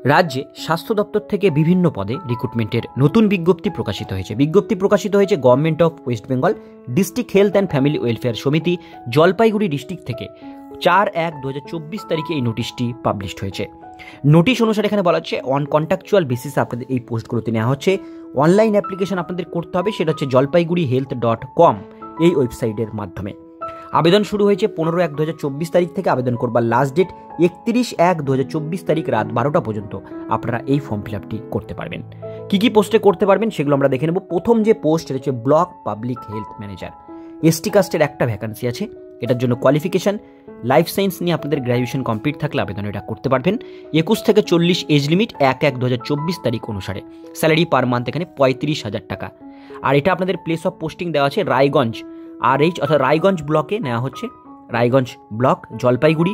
রাজ্যে স্বাস্থ্য দপ্তর থেকে বিভিন্ন পদে রিক্রুটমেন্টের নতুন বিজ্ঞপ্তি প্রকাশিত হয়েছে। Government of West Bengal district health and family welfare সমিতি জলপাইগুড়ি ডিস্ট্রিক্ট থেকে 4/1/2024 তারিখে এই নোটিশটি পাবলিশড হয়েছে। নোটিশ অনুসারে এখানে বলা হচ্ছে অন কন্ট্রাকচুয়াল বেসিসে আপনাদের এই পোস্টগুলোতে নেওয়া হচ্ছে। অনলাইন অ্যাপ্লিকেশন আপনাদের করতে হবে, সেটা হচ্ছে jalpaiguri.health.com এই ওয়েবসাইটের মাধ্যমে। আবেদন শুরু হয়েছে 15/1/2024 তারিখ থেকে। আবেদন করবার লাস্ট ডেট 31/1/2024 তারিখ রাত 12টা পর্যন্ত আপনারা এই ফর্ম ফিল আপটি করতে পারবেন। কি পোস্টে করতে পারবেন সেগুলো আমরা দেখে নেব। প্রথম যে পোস্ট এটা হচ্ছে block public health manager. ST কাস্টের একটা ভ্যাকান্সি আছে। এটার জন্য কোয়ালিফিকেশন লাইফ সায়েন্স নিয়ে আপনাদের গ্র্যাজুয়েশন কমপ্লিট থাকলে আবেদন এটা করতে পারবেন। 21 থেকে 40 এজ লিমিট 1/1/2024 তারিখ অনুসারে। স্যালারি পার মান্থ এখানে 35,000 টাকা। আর এটা আপনাদের প্লেস অফ পোস্টিং দেওয়া আছে রায়গঞ্জ RH অর্থাৎ রায়গঞ্জ ব্লকে নেওয়া হচ্ছে। রায়গঞ্জ ব্লক, জলপাইগুড়ি,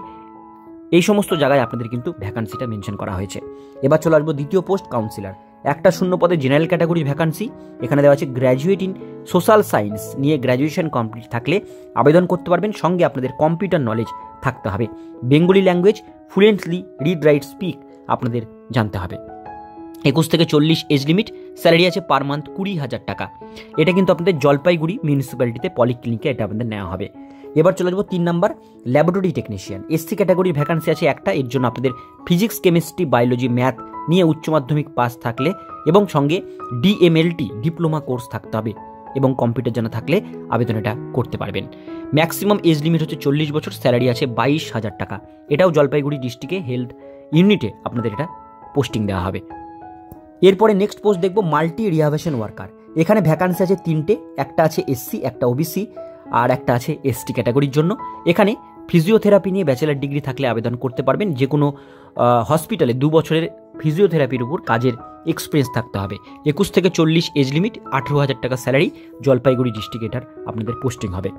এই সমস্ত জায়গায় আপনাদের কিন্তু ভ্যাকান্সিটা মেনশন করা হয়েছে। এবার চলে আসবো দ্বিতীয় পোস্ট কাউন্সিলর। একটা শূন্য পদে জেনারেল ক্যাটাগরির ভ্যাকান্সি। এখানে দেওয়া আছে গ্র্যাজুয়েট ইন সোশ্যাল সায়েন্স নিয়ে গ্র্যাজুয়েশন কমপ্লিট থাকলে আবেদন করতে পারবেন। সঙ্গে আপনাদের কম্পিউটার নলেজ থাকতে হবে। Bengali language fluently read write speak আপনাদের জানতে হবে। 21 থেকে 40 এজ লিমিট। স্যালারি আছে পার মান্থ 20,000 টাকা। এটা কিন্তু আপনাদের জলপাইগুড়ি মিউনিসিপ্যালিটিতে পলিক্লিনিকে এটা আপনাদের নেওয়া হবে। এবার চলে যাবো 3 নম্বর ল্যাবরেটরি টেকনিশিয়ান। SC ক্যাটাগরির ভ্যাকান্সি আছে একটা। এর জন্য আপনাদের ফিজিক্স, কেমিস্ট্রি, বায়োলজি, ম্যাথ নিয়ে উচ্চ মাধ্যমিক পাস থাকলে এবং সঙ্গে DMLT ডিপ্লোমা কোর্স থাকতে হবে এবং কম্পিউটার জানা থাকলে আবেদন এটা করতে পারবেন। ম্যাক্সিমাম এজ লিমিট হচ্ছে 40 বছর। স্যালারি আছে 22,000 টাকা। এটাও জলপাইগুড়ি ডিস্ট্রিক্টে হেলথ ইউনিটে আপনাদের এটা পোস্টিং দেওয়া হবে। এরপরে নেক্সট পোস্ট দেখবো মাল্টি রিহাবিলিটেশন ওয়ার্কার। এখানে ভ্যাকান্সি আছে 3টে। একটা আছে SC, একটা OBC আর একটা আছে ST ক্যাটাগরির জন্য। এখানে ফিজিওথেরাপি নিয়ে ব্যাচেলার ডিগ্রি থাকলে আবেদন করতে পারবেন। যে কোনো হসপিটালে 2 বছরের ফিজিওথেরাপির উপর কাজের এক্সপিরিয়েন্স থাকতে হবে। 21 থেকে 40 এজ লিমিট, 18,000 টাকা স্যালারি। জলপাইগুড়ি ডিস্ট্রিক্ট এটার আপনাদের পোস্টিং হবে।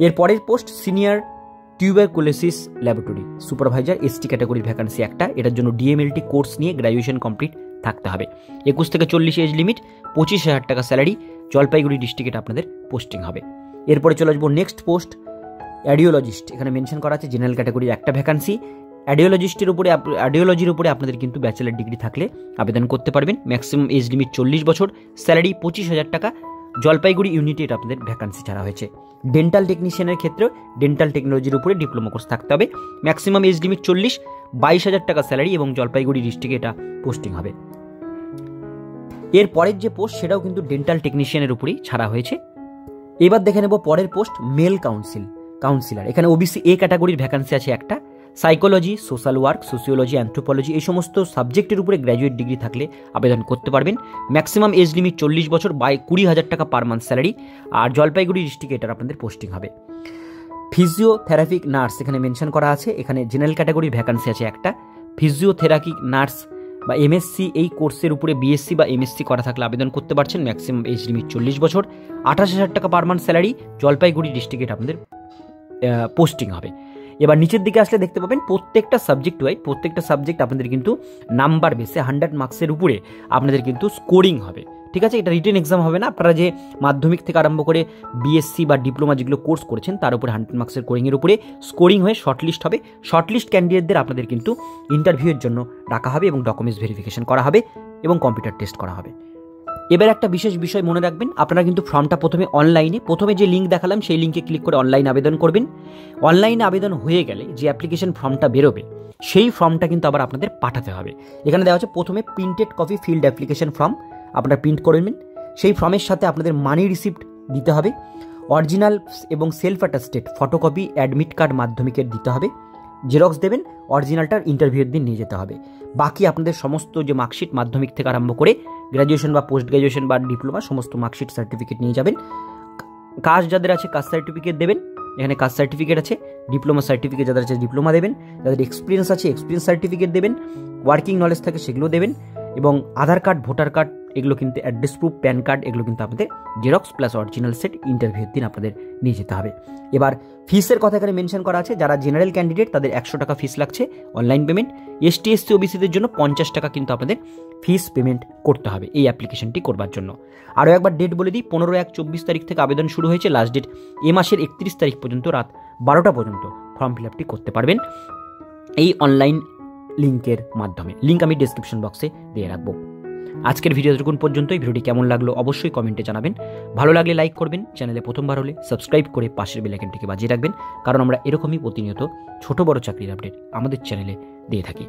এরপরের post senior tuberculosis laboratory supervisor. ST ক্যাটাগরির ভ্যাকান্সি একটা। এটার জন্য DMLT কোর্স নিয়ে গ্র্যাজুয়েশন কমপ্লিট থাকতে হবে। 21 থেকে 40 এজ লিমিট, 25,000 টাকা স্যালারি। জলপাইগুড়ি ডিস্ট্রিক্টে আপনাদের পোস্টিং হবে। এরপরে চলে আসবো নেক্সট পোস্ট অ্যাডিওলজিস্ট। এখানে মেনশন করা আছে জেনারেল ক্যাটাগরির একটা ভ্যাকান্সি। অ্যাডিওলজির উপরে আপনাদের কিন্তু ব্যাচেলার ডিগ্রি থাকলে আবেদন করতে পারবেন। ম্যাক্সিমাম এজ লিমিট 40 বছর। স্যালারি 25,000 টাকা। জলপাইগুড়ি ইউনিটে এটা আপনাদের ভ্যাকান্সি ছাড়া হয়েছে। ডেন্টাল টেকনিশিয়ানের ক্ষেত্রে ডেন্টাল টেকনোলজির উপরে ডিপ্লোমা কোর্স থাকতে হবে। ম্যাক্সিমাম এজ লিমিট 40, 22,000 টাকা স্যালারি এবং জলপাইগুড়ি ডিস্ট্রিক্টে এটা পোস্টিং হবে। এর পরের যে পোস্ট সেটাও কিন্তু ডেন্টাল টেকনিশিয়ানের উপরেই ছাড়া হয়েছে। এবার দেখে নেব পরের পোস্ট মেল কাউন্সিলর। এখানে OBC A ক্যাটাগরির ভ্যাকান্সি আছে একটা। Psychology, social work, sociology, anthropology এই সমস্ত সাবজেক্টের উপরে গ্র্যাজুয়েট ডিগ্রি থাকলে আবেদন করতে পারবেন। ম্যাক্সিমাম এজ লিমিট 40 বছর, 20,000 টাকা পার মান্থ স্যালারি। আর জলপাইগুড়ি ডিস্ট্রিক্টে এটার আপনাদের পোস্টিং হবে। ফিজিওথেরাপিক নার্স এখানে মেনশন করা আছে। এখানে জেনারেল ক্যাটাগরির ভ্যাকান্সি আছে একটা। ফিজিওথেরাপি নার্স বা MSc এই কোর্সের উপরে BSc বা MSc করা থাকলে আবেদন করতে পারছেন। ম্যাক্সিমাম এজ লিমিট 40 বছর, 28,000 টাকা পার মান্থ স্যালারি। জলপাইগুড়ি ডিস্ট্রিক্টে আপনাদের পোস্টিং হবে। এবার নিচের দিকে আসলে দেখতে পাবেন প্রত্যেকটা সাবজেক্ট আপনাদের কিন্তু নাম্বার বেসে 100 মার্কসের উপরে আপনাদের কিন্তু স্কোরিং হবে। ঠিক আছে, এটা রিটেন এক্সাম হবে না। আপনারা যে মাধ্যমিক থেকে আরম্ভ করে BSc বা ডিপ্লোমা যেগুলো কোর্স করেছেন তার উপরে 100 মার্কসের কোরিংয়ের উপরে স্কোরিং হয়ে শর্টলিস্ট হবে। শর্টলিস্ট ক্যান্ডিডেটদের আপনাদের কিন্তু ইন্টারভিউয়ের জন্য ডাকা হবে এবং ডকুমেন্টস ভেরিফিকেশন করা হবে এবং কম্পিউটার টেস্ট করা হবে। এবার একটা বিশেষ বিষয় মনে রাখবেন, আপনারা কিন্তু ফর্মটা প্রথমে যে লিঙ্ক দেখালাম সেই লিঙ্কে ক্লিক করে অনলাইন আবেদন করবেন। অনলাইনে আবেদন হয়ে গেলে যে অ্যাপ্লিকেশন ফর্মটা বেরোবে সেই ফর্মটা কিন্তু আবার আপনাদের পাঠাতে হবে। এখানে দেওয়া হচ্ছে প্রথমে printed copy field application form আপনারা প্রিন্ট করে নেবেন। সেই ফর্মের সাথে আপনাদের মানি রিসিপ্ট দিতে হবে। অরিজিনাল এবং self attested photocopy admit card মাধ্যমিকের দিতে হবে। জেরক্স দেবেন, অরিজিনালটার ইন্টারভিউয়ের দিন নিয়ে যেতে হবে। বাকি আপনাদের সমস্ত যে মার্কশিট মাধ্যমিক থেকে আরম্ভ করে গ্র্যাজুয়েশন বা পোস্ট গ্র্যাজুয়েশন বা ডিপ্লোমা সমস্ত মার্কশিট সার্টিফিকেট নিয়ে যাবেন। কাস্ট যাদের আছে কাস্ট সার্টিফিকেট দেবেন। এখানে কাস্ট সার্টিফিকেট আছে। ডিপ্লোমা সার্টিফিকেট যাদের আছে ডিপ্লোমা দেবেন। যাদের এক্সপিরিয়েন্স আছে এক্সপিরিয়েন্স সার্টিফিকেট দেবেন। ওয়ার্কিং নলেজ থাকে সেগুলো দেবেন এবং আধার কার্ড, ভোটার কার্ড এগুলো কিন্তু, অ্যাড্রেস প্রুফ, প্যান কার্ড এগুলো কিন্তু আপনাদের জেরক্স প্লাস অরিজিনাল সেট ইন্টারভিউয়ের দিন আপনাদের নিয়ে যেতে হবে। এবার ফিসের কথা এখানে মেনশন করা আছে। যারা জেনারেল ক্যান্ডিডেট তাদের 100 টাকা ফিস লাগছে অনলাইন পেমেন্ট। ST SC OBCদের জন্য 50 টাকা কিন্তু আপনাদের ফিস পেমেন্ট করতে হবে এই অ্যাপ্লিকেশনটি করবার জন্য। আরও একবার ডেট বলে দিই, 15/1/24 তারিখ থেকে আবেদন শুরু হয়েছে। লাস্ট ডেট এ মাসের 31 তারিখ পর্যন্ত রাত 12টা পর্যন্ত ফর্ম ফিল আপটি করতে পারবেন। এই অনলাইন লিঙ্কের মাধ্যমে। লিঙ্ক আমি ডেসক্রিপশন বক্সে দিয়ে রাখবো। আজকের ভিডিও এতটুকুন পর্যন্ত। এই ভিডিওটি কেমন লাগলো অবশ্যই কমেন্টে জানাবেন। ভালো লাগলে লাইক করবেন, চ্যানেলে প্রথমবার হলে সাবস্ক্রাইব করে পাশের বেল আইকনটিকে বাজিয়ে রাখবেন, কারণ আমরা এরকমই প্রতিনিয়ত ছোট বড় চাকরির আপডেট আমাদের চ্যানেলে দিয়ে থাকি।